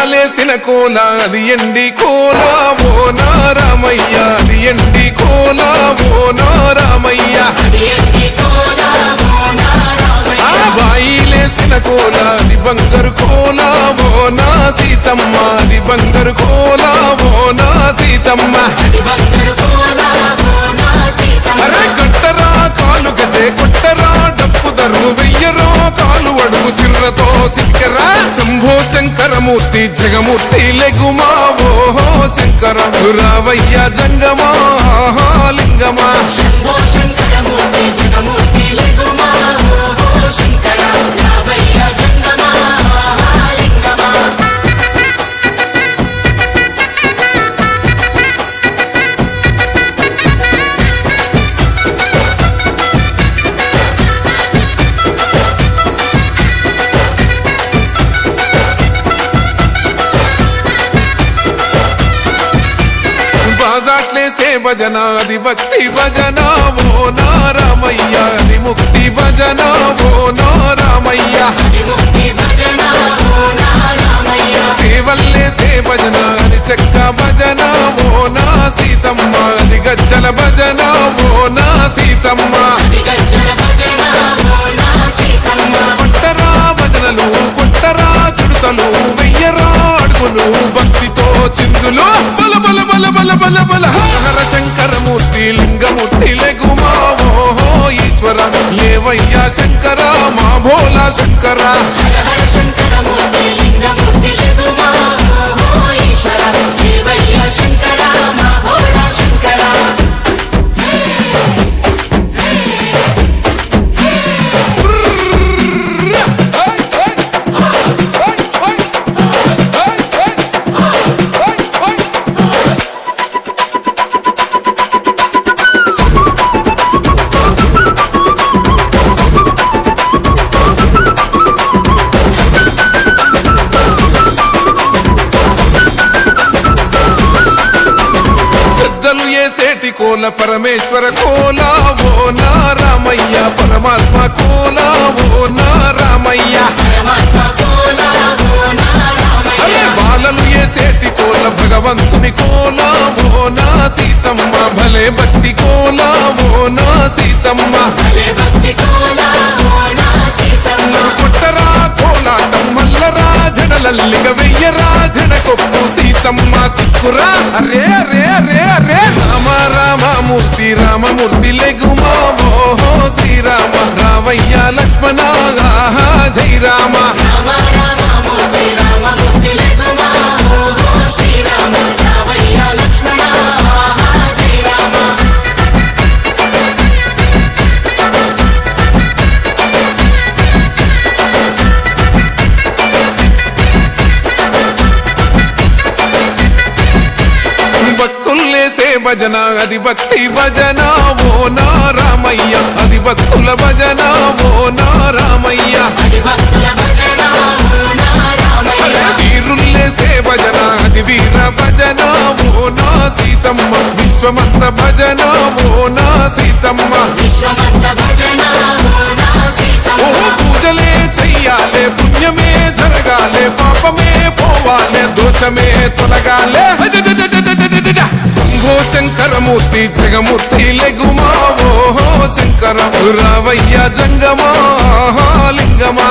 ఉయ్యాలేసిన కోల అది ఎండి కోల ఓ నారామయ్య అది ఎండి కోల ఓ నారామయ్య బాయిలేసిన కోల అది బంగారు కోల ఓ నా సీతమ్మ అది బంగారు కోల ఓ నా సీతమ్మ అరే కట్టరా కాలు గజే కొట్టరా డప్పు దరు వెయ్యరో కాలు అడుగు సిర్రతో సిక్కరా శంభో శంకరమూర్తి జగమూర్తి లెగుమా ఓహో శంకర రావయ్య జంగమా లింగమా శంభో శంకరమూర్తి జగమూర్తి లెగుమా ఓహో శంకర రావయ్య జంగమా లింగమా బాజాట్లేసే భజన అది భక్తి భజన ఓ నారామయ్య అది ముక్తి భజన ఓ నారామయ్య సేవల్లేసే భజన అది చెక్క భజన ఓ నా సీతమ్మ అది గజ్జల భజన ఓ నా సీతమ్మ కొట్టరా భజనలు కొట్టరా చుడతలు వెయ్యరా అడుగులు భక్తితో చిందులు బల బల బల బల బల బల హర శంకరమూర్తి లింగమూర్తి లెగుమా ఓహో ఈశ్వర లేవయ్యా శంకర మా భోలా శంకర శంకరమూర్తి లింగమూర్తి లెగుమా ఓహో ఈశ్వర లేవయ్య శంకర మా భోలా శంకర పెద్దలు ఏసేటి కోల పరమేశ్వర కోల ఓ నారామయ్య పరమాత్మ కోల ఓ నారామయ్య అరే బాలలు ఏసేటి కోల భగవంతుని కోల ఓ నా సీతమ్మ భలే భక్తి కోల ఓ నా సీతమ్మ కొట్టరా కోలాటం మల్లరా జడలల్లిగ వెయ్యరా జడకొప్పు సీతమ్మ సిక్కురా అరే అరే అరే అరే రామ రామమూర్తి రామమూర్తి లెగుమా ఓహో శ్రీరామ రావయ్య లక్ష్మణ జై రామ భక్తుల్లేసే భజన అది భక్తి భజన ఓ నారామయ్య అది భక్తుల భజన ఓ నారామయ్య వీరుల్లేసే భజన అది వీర భజన ఓ నా సీతమ్మ విశ్వమంత భజన ఓ నా సీతమ్మ ఓ పూజలే చెయ్యాలే పుణ్యమే జరగాలే పాపమే పోవాలే దోషమే తొలగాలే శంభో శంకరమూర్తి జగమూర్తి లెగుమా ఓహో శంకర రావయ్య జంగమా లింగమా